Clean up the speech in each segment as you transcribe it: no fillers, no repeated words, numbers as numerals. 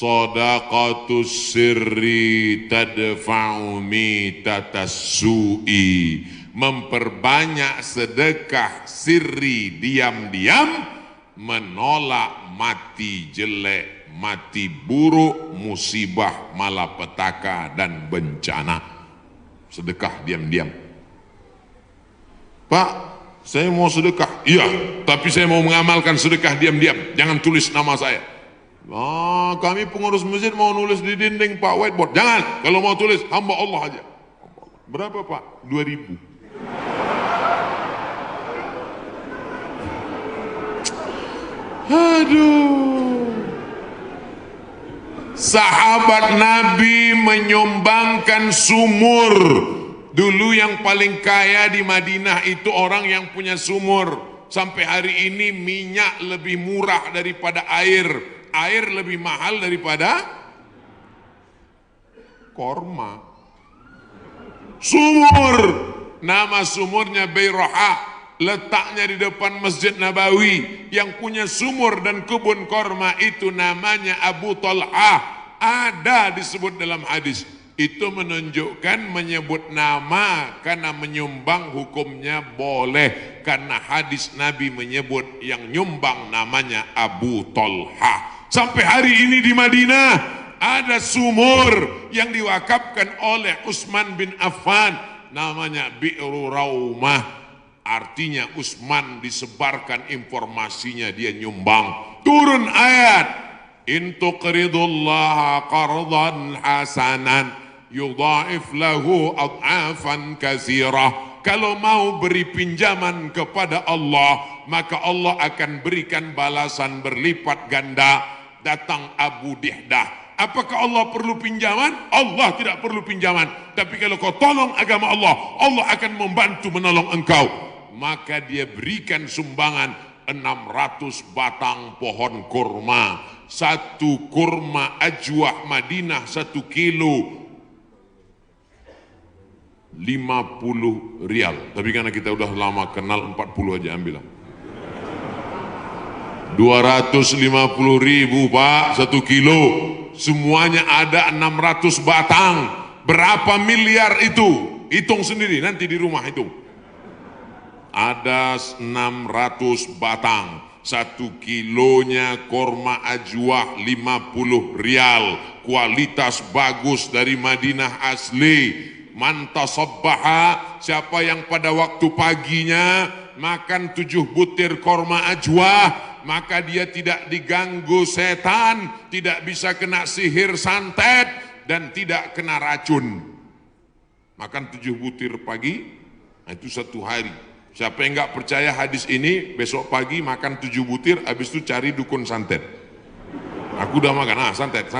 Shadaqatus sirri tadfa'u mitatas su'i. Memperbanyak sedekah sirri diam-diam menolak mati jelek, mati buruk, musibah, malapetaka dan bencana. Sedekah diam-diam. Pak, saya mau sedekah. Iya, tapi saya mau mengamalkan sedekah diam-diam. Jangan tulis nama saya. Kami pengurus masjid mau nulis di dinding Pak, whiteboard. Jangan, kalau mau tulis hamba Allah aja. Berapa Pak? 2.000. Aduh. Sahabat Nabi menyumbangkan sumur. Dulu yang paling kaya di Madinah itu orang yang punya sumur. Sampai hari ini minyak lebih murah daripada air. Air lebih mahal daripada korma. Sumur. Nama sumurnya Bayroha. Letaknya di depan Masjid Nabawi. Yang punya sumur dan kebun korma itu namanya Abu Talha. Ada disebut dalam hadis. Itu menunjukkan menyebut nama karena menyumbang hukumnya boleh. Karena hadis Nabi menyebut yang nyumbang namanya Abu Talha. Sampai hari ini di Madinah ada sumur yang diwakafkan oleh Utsman bin Affan. Namanya Bi'ru Raumah. Artinya Utsman disebarkan informasinya, dia nyumbang. Turun ayat, in tuqridullaha qardan hasanan yudha'if lahu ad'afan katsirah. Kalau mau beri pinjaman kepada Allah, maka Allah akan berikan balasan berlipat ganda. Datang Abu Dihdah. Apakah Allah perlu pinjaman? Allah tidak perlu pinjaman. Tapi kalau kau tolong agama Allah, Allah akan membantu menolong engkau. Maka dia berikan sumbangan 600 batang pohon kurma. Satu kurma ajwah Madinah 1 kilo 50 rial. Tapi karena kita udah lama kenal 40 aja ambil. 250.000 Pak 1 kilo. Semuanya ada 600 batang. Berapa miliar itu? Hitung sendiri nanti di rumah hitung. Ada 600 batang. 1 kilonya korma ajwah 50 rial. Kualitas bagus dari Madinah asli. Man tasabbaha, siapa yang pada waktu paginya makan 7 butir korma ajwah, maka dia tidak diganggu setan, tidak bisa kena sihir santet, dan tidak kena racun. Makan 7 butir pagi, itu 1 hari. Siapa yang nggak percaya hadis ini, besok pagi makan 7 butir, habis itu cari dukun santet. Aku udah makan, santet.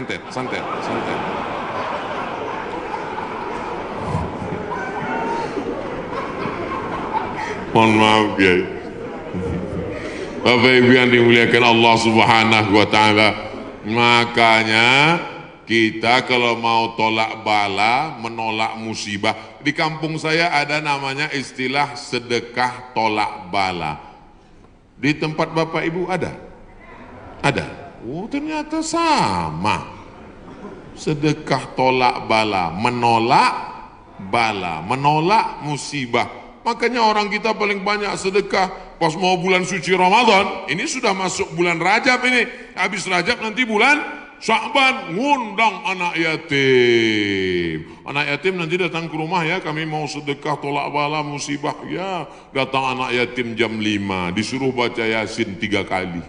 Mohon maaf ya. Bapak Ibu yang dimuliakan Allah Subhanahu wa Ta'ala. Makanya kita kalau mau tolak bala, menolak musibah, di kampung saya ada namanya istilah sedekah tolak bala. Di tempat Bapak Ibu ada? Ada. Oh, ternyata sama. Sedekah tolak bala, menolak bala, menolak musibah. Makanya orang kita paling banyak sedekah pas mau bulan suci Ramadan. Ini sudah masuk bulan Rajab ini. Habis Rajab nanti bulan Sya'ban, ngundang anak yatim. Anak yatim nanti datang ke rumah ya, kami mau sedekah tolak bala musibah. Ya, datang anak yatim jam 5, disuruh baca Yasin 3 kali.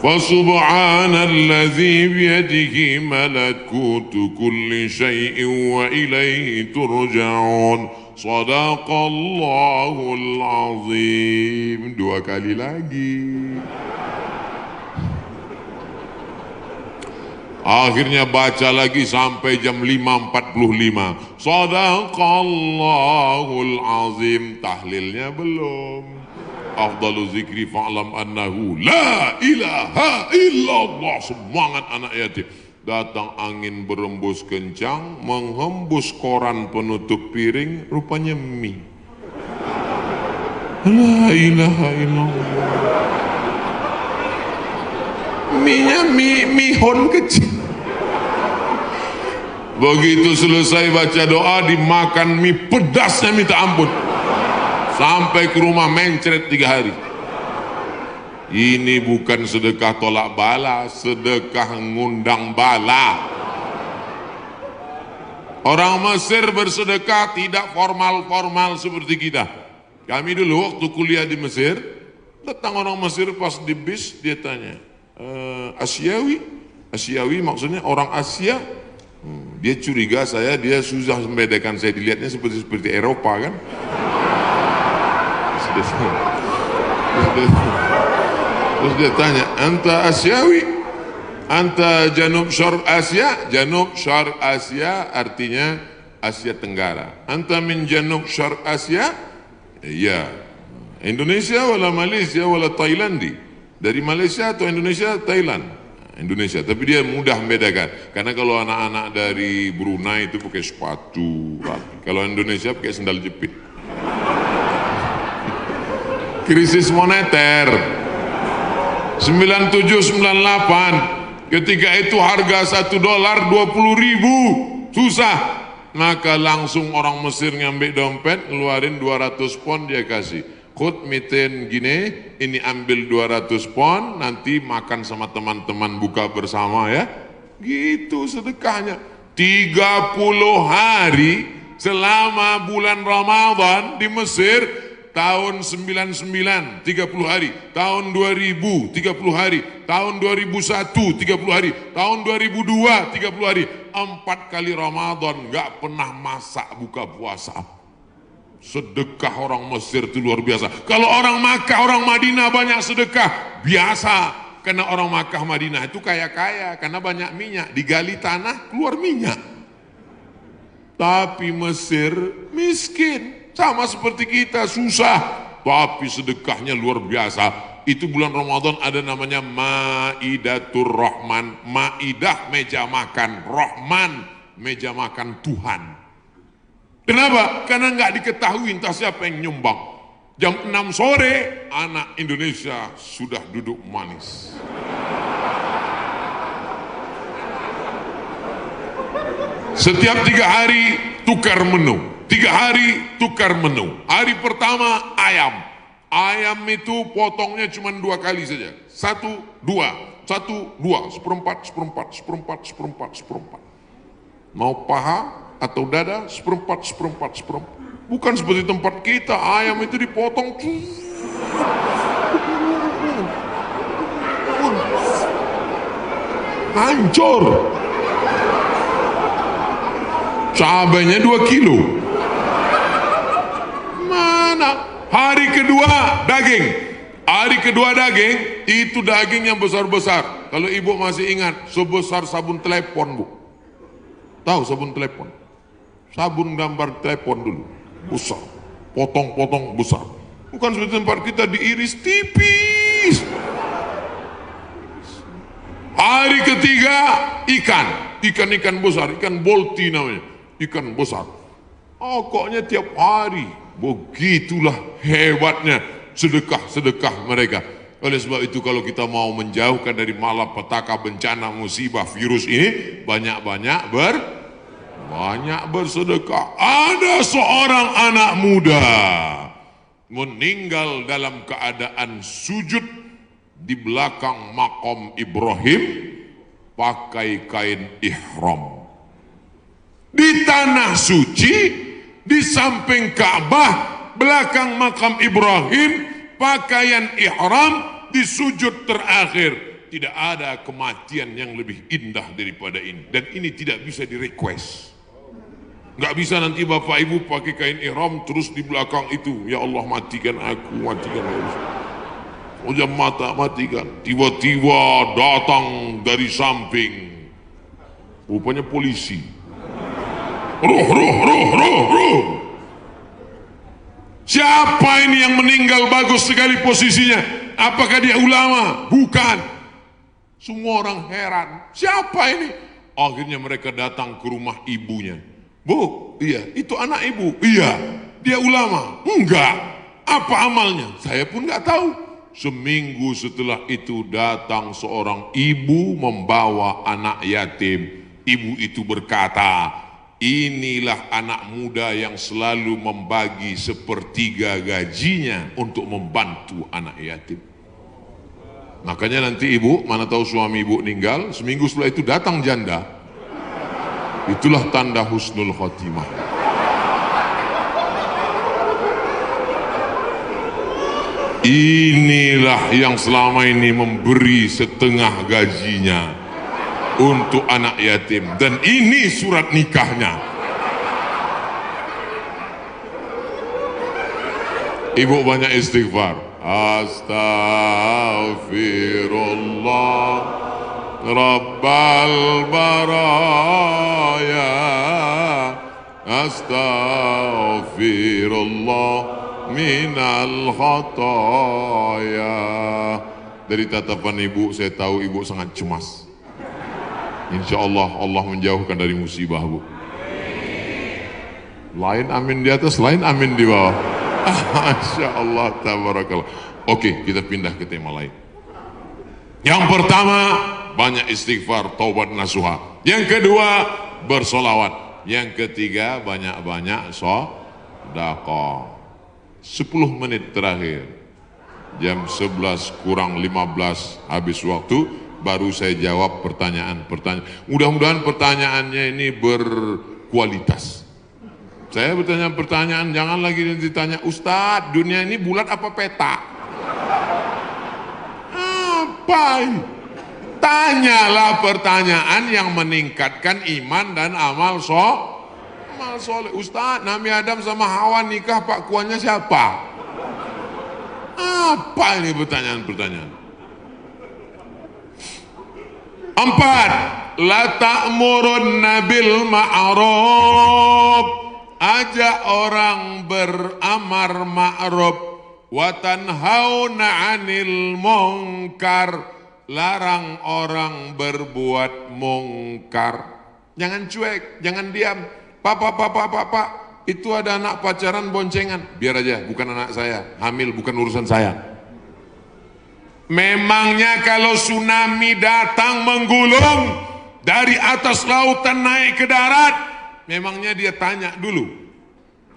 Fasubhanalladzi biyadihi malakutu kulli syai'in wa ilaihi turja'un. Shadaqallahul azim. 2 kali lagi. Akhirnya baca lagi sampai jam 5.45. Shadaqallahul azim. Tahlilnya belum. Afdalu zikri fa'lam annahu la ilaha illallah. Semangat anak yatim. Datang angin berembus kencang, menghembus koran penutup piring, rupanya mie. La ilaha illallah. Mie-nya mihon kecil. Begitu selesai baca doa, dimakan mie pedasnya minta ampun. Sampai ke rumah mencret 3 hari. Ini bukan sedekah tolak bala, sedekah ngundang bala. Orang Mesir bersedekah tidak formal-formal seperti kita. Kami dulu waktu kuliah di Mesir, datang orang Mesir pas di bis, dia tanya, Asiawi? Asiawi maksudnya orang Asia? Dia curiga dia susah membedakan saya, dilihatnya seperti Eropa kan. Terus dia tanya, anta Asiawi? Anta Janub Syarq Asia? Janub Syarq Asia artinya Asia Tenggara. Anta min Janub Syarq Asia? Iya. Indonesia wala Malaysia wala Thailandi? Dari Malaysia atau Indonesia? Thailand. Indonesia, tapi dia mudah membedakan. Karena kalau anak-anak dari Brunei itu pakai sepatu rapi. Kalau Indonesia pakai sendal jepit. Krisis moneter 97-98, ketika itu harga $1 20.000, susah, maka langsung orang Mesir ngambil dompet, ngeluarin 200 pon, dia kasih, khud miten gini, ini ambil 200 pon, nanti makan sama teman-teman buka bersama ya, gitu sedekahnya. 30 hari selama bulan Ramadan di Mesir. Tahun 99 30 hari, tahun 2000 30 hari, tahun 2001 30 hari, tahun 2002 30 hari, 4 kali Ramadan gak pernah masak buka puasa. Sedekah orang Mesir itu luar biasa. Kalau orang Makkah, orang Madinah banyak sedekah biasa, karena orang Makkah Madinah itu kaya-kaya karena banyak minyak, digali tanah keluar minyak. Tapi Mesir miskin. Sama seperti kita, susah, tapi sedekahnya luar biasa. Itu bulan Ramadan ada namanya Maidatur Rahman. Maidah meja makan, Rahman meja makan Tuhan. Kenapa? Karena nggak diketahui entah siapa yang nyumbang. Jam 6 sore anak Indonesia sudah duduk manis. Setiap 3 hari tukar menu. 3 hari tukar menu. Hari pertama ayam. Ayam itu potongnya cuma 2 kali saja. 1, 2, 1, 2, seperempat. Mau paha atau dada, seperempat. Bukan seperti tempat kita, ayam itu dipotong. Hancur. Cabainya 2 kilo. Hari kedua daging. Hari kedua daging, itu daging yang besar-besar. Kalau ibu masih ingat, sebesar sabun telepon, Bu. Tahu sabun telepon? Sabun gambar telepon dulu. Besar. Potong-potong besar. Bukan seperti tempat kita diiris tipis. Hari ketiga ikan. Ikan besar, ikan bolti namanya. Ikan besar. Pokoknya tiap hari. Begitulah hebatnya sedekah mereka. Oleh sebab itu kalau kita mau menjauhkan dari malapetaka, bencana, musibah, virus ini, banyak-banyak bersedekah. Ada seorang anak muda meninggal dalam keadaan sujud di belakang makam Ibrahim pakai kain ihram. Di tanah suci, di samping Ka'bah, belakang makam Ibrahim, pakaian ihram, di sujud terakhir. Tidak ada kematian yang lebih indah daripada ini. Dan ini tidak bisa di request. Nggak bisa nanti bapak ibu pakai kain ihram terus di belakang itu, ya Allah matikan aku, matikan aku. Ujam mata matikan. Tiba-tiba datang dari samping, rupanya polisi. Ruh. Siapa ini yang meninggal bagus sekali posisinya? Apakah dia ulama? Bukan. Semua orang heran. Siapa ini? Akhirnya mereka datang ke rumah ibunya. Bu, iya, itu anak ibu. Iya, dia ulama. Enggak. Apa amalnya? Saya pun enggak tahu. Seminggu setelah itu datang seorang ibu membawa anak yatim. Ibu itu berkata, inilah anak muda yang selalu membagi sepertiga gajinya untuk membantu anak yatim. Makanya nanti ibu, mana tahu suami ibu meninggal, seminggu setelah itu datang janda. Itulah tanda husnul khotimah. Inilah yang selama ini memberi setengah gajinya untuk anak yatim, dan ini surat nikahnya. Ibu banyak istighfar. Astaghfirullah Rabbal baraya, astaghfirullah minal khataya. Dari tatapan ibu saya tahu ibu sangat cemas. Insya Allah Allah menjauhkan dari musibah, Bu. Lain amin di atas, lain amin di bawah. Masya Allah, tabarakallah. Oke, kita pindah ke tema lain. Yang pertama, banyak istighfar, taubat nasuha. Yang kedua, bersolawat. Yang ketiga, banyak-banyak sedekah. 10 menit terakhir, jam 11 kurang 15 habis waktu, baru saya jawab pertanyaan-pertanyaan. Mudah-mudahan pertanyaannya ini berkualitas. Saya bertanya pertanyaan, jangan lagi ditanya, Ustadz, dunia ini bulat apa peta? Apa? Tanyalah pertanyaan yang meningkatkan iman dan amal soleh. Ustaz, Nabi Adam sama Hawa nikah, Pak Kuannya siapa? Apa ini pertanyaan-pertanyaan? 4. La ta'murunna bil ma'ruf. Ajak orang beramar ma'ruf. Wa tanhauna 'anil munkar. Larang orang berbuat mungkar. Jangan cuek, jangan diam. Pak, itu ada anak pacaran boncengan. Biar aja, bukan anak saya. Hamil bukan urusan saya. Memangnya kalau tsunami datang menggulung dari atas lautan naik ke darat, memangnya dia tanya dulu.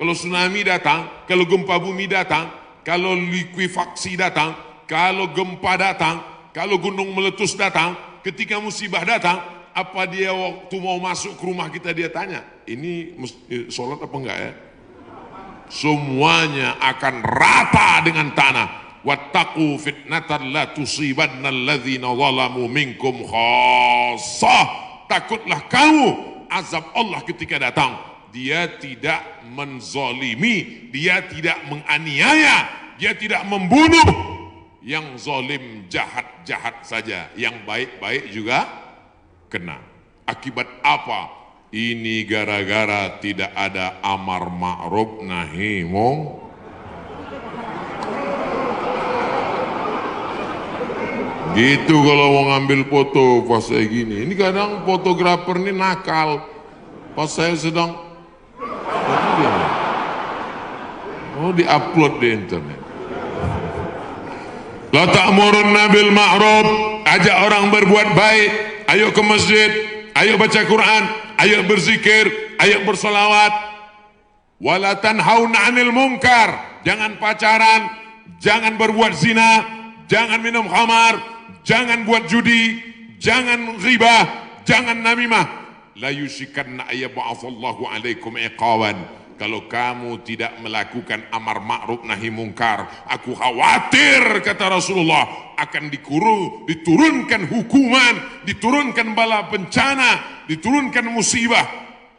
Kalau tsunami datang, kalau gempa bumi datang, kalau likuifaksi datang, kalau gempa datang, kalau gunung meletus datang, ketika musibah datang, apa dia waktu mau masuk ke rumah kita dia tanya, ini sholat apa enggak ya? Semuanya akan rata dengan tanah. Wattaqu fitnatan la tusibanna alladzina zalamu minkum khassah. Takutlah kamu azab Allah ketika datang. Dia tidak menzalimi, dia tidak menganiaya, dia tidak membunuh. Yang zalim jahat-jahat saja, yang baik-baik juga kena. Akibat apa? Ini gara-gara tidak ada amar ma'ruf nahi munkar. Gitu kalau mau ngambil foto pas saya gini. Ini kadang fotografer ini nakal. Pas saya sedang di-upload di internet. La ta'murunna bil ma'ruf. Ajak orang berbuat baik. Ayo ke masjid, ayo baca Quran, ayo berzikir, ayo bersolawat. Wala tanhauna 'anil munkar. Jangan pacaran, jangan berbuat zina, jangan minum khamar, jangan buat judi, jangan ghibah, jangan namimah. La yushikanna ayyab'atsallahu 'alaikum iqaban. Kalau kamu tidak melakukan amar ma'ruf nahi mungkar, aku khawatir, kata Rasulullah, akan diturunkan hukuman, diturunkan bala bencana, diturunkan musibah.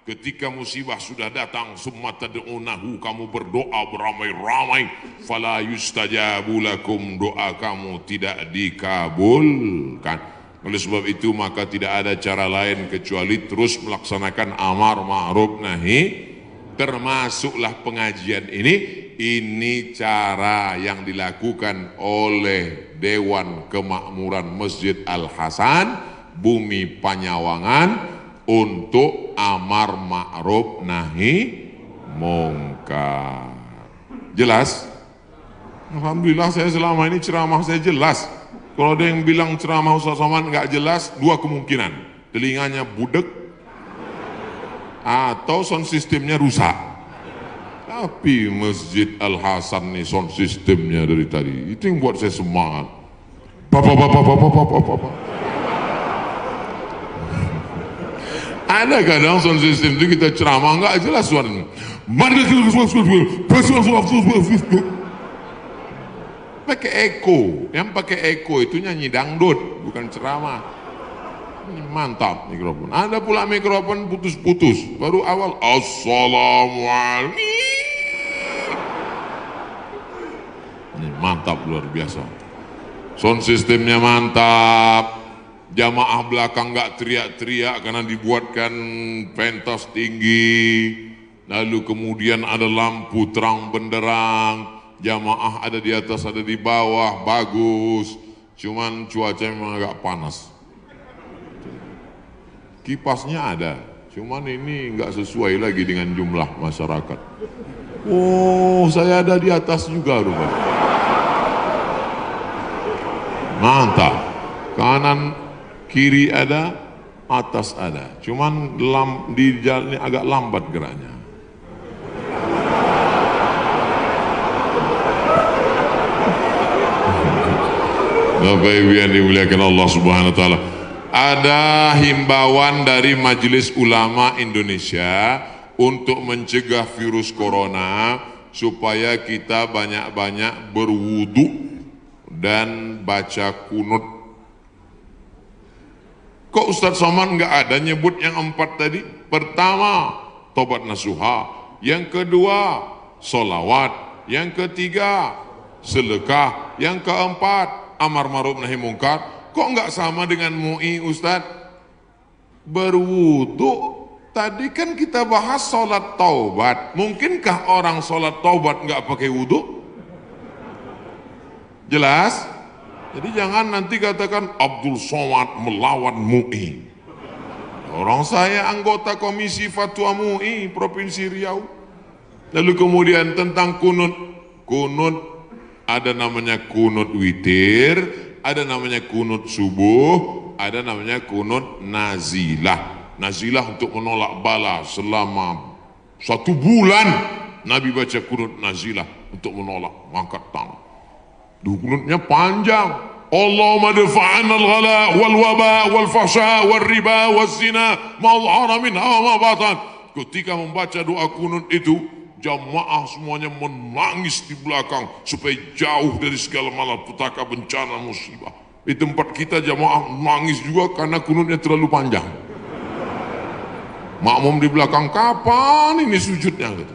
Ketika musibah sudah datang, summa tad'unahu, kamu berdoa beramai-ramai, fala yustajabu lakum, doa kamu tidak dikabulkan. Oleh sebab itu maka tidak ada cara lain kecuali terus melaksanakan amar ma'ruf nahi. Termasuklah pengajian ini cara yang dilakukan oleh Dewan Kemakmuran Masjid Al-Hasan Bumi Panyawangan untuk amar ma'ruf nahi mungkar. Jelas? Alhamdulillah saya selama ini ceramah saya jelas. Kalau ada yang bilang ceramah Ustaz Somad nggak jelas, dua kemungkinan. Telinganya budek atau sound sistemnya rusak. Tapi Masjid Al Hasan nih sound sistemnya dari tadi, itu yang buat saya semangat. Ada kadang sound system itu kita ceramah nggak jelas suaranya. Pakai echo, yang pakai echo itu nyanyi dangdut, bukan ceramah. Ini mantap mikrofon. Ada pula mikrofon putus-putus. Baru awal Assalamualaikum. Ini mantap luar biasa. Sound sistemnya mantap. Jamaah belakang nggak teriak-teriak karena dibuatkan pentas tinggi. Lalu kemudian ada lampu terang benderang. Jamaah ada di atas, ada di bawah, bagus. Cuman cuaca memang agak panas. Kipasnya ada, cuman ini nggak sesuai lagi dengan jumlah masyarakat. Oh, saya ada di atas juga rupanya. Mantap. Kanan kiri ada, atas ada. Cuman di jalan ini agak lambat geraknya. Bapak Ibu yang dimuliakan Allah Subhanahu wa taala. Ada himbauan dari Majelis Ulama Indonesia untuk mencegah virus corona supaya kita banyak-banyak berwudu dan baca kunut. Kok Ustadz Somad nggak ada nyebut yang 4 tadi? Pertama, tobat nasuha. Yang kedua, solawat. Yang ketiga, sedekah. Yang keempat, amar ma'ruf nahi mungkar. Kok nggak sama dengan MUI Ustadz? Berwudu. Tadi kan kita bahas sholat taubat. Mungkinkah orang sholat taubat nggak pakai wudu? Jelas? Jadi jangan nanti katakan Abdul Somad melawan MUI. Orang saya anggota Komisi Fatwa MUI Provinsi Riau. Lalu kemudian tentang kunut. Kunut ada namanya kunut witir, ada namanya kunut subuh, ada namanya kunut nazilah. Nazilah untuk menolak bala selama 1 bulan. Nabi baca kunut nazilah untuk menolak, angkat tangan. Kunutnya panjang. Allahumma dafa'an al-ghala wal-waba wal-fahsya wal-riba wal-zina ma'al-hara minha wa batan. Ketika membaca doa kunut itu, jamaah semuanya menangis di belakang supaya jauh dari segala malapetaka, bencana, musibah. Di tempat kita jamaah menangis juga karena kunutnya terlalu panjang. Makmum di belakang, kapan ini sujudnya?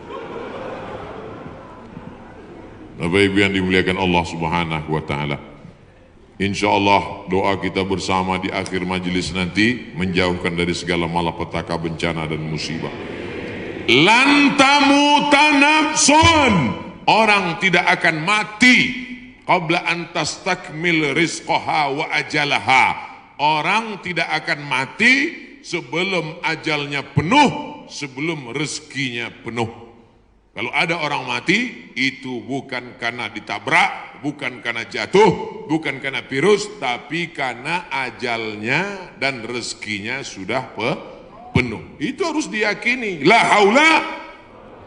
Bapak Ibu yang dimuliakan Allah Subhanahu wa taala. Insyaallah doa kita bersama di akhir majelis nanti menjauhkan dari segala malapetaka, bencana dan musibah. Lan tamuta nafsun, orang tidak akan mati qabla an tastakmil rizqaha wa ajalaha. Orang tidak akan mati sebelum ajalnya penuh, sebelum rezekinya penuh. Kalau ada orang mati, itu bukan karena ditabrak, bukan karena jatuh, bukan karena virus, tapi karena ajalnya dan rezekinya sudah penuh. Itu harus diyakini. La haula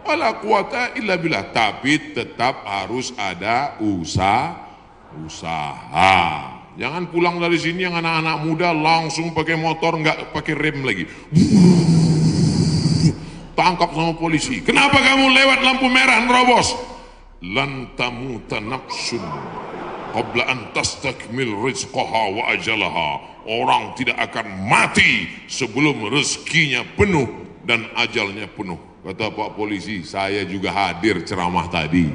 wala quwata illa billah. Tapi tetap harus ada usaha. Jangan pulang dari sini yang anak-anak muda langsung pakai motor, nggak pakai rem lagi. Tangkap sama polisi. Kenapa kamu lewat lampu merah nerobos? Lan tamuta nafsun qabla an tastakmil rizqaha wa ajalaha. Orang tidak akan mati sebelum rezekinya penuh dan ajalnya penuh. Kata Pak Polisi, saya juga hadir ceramah tadi.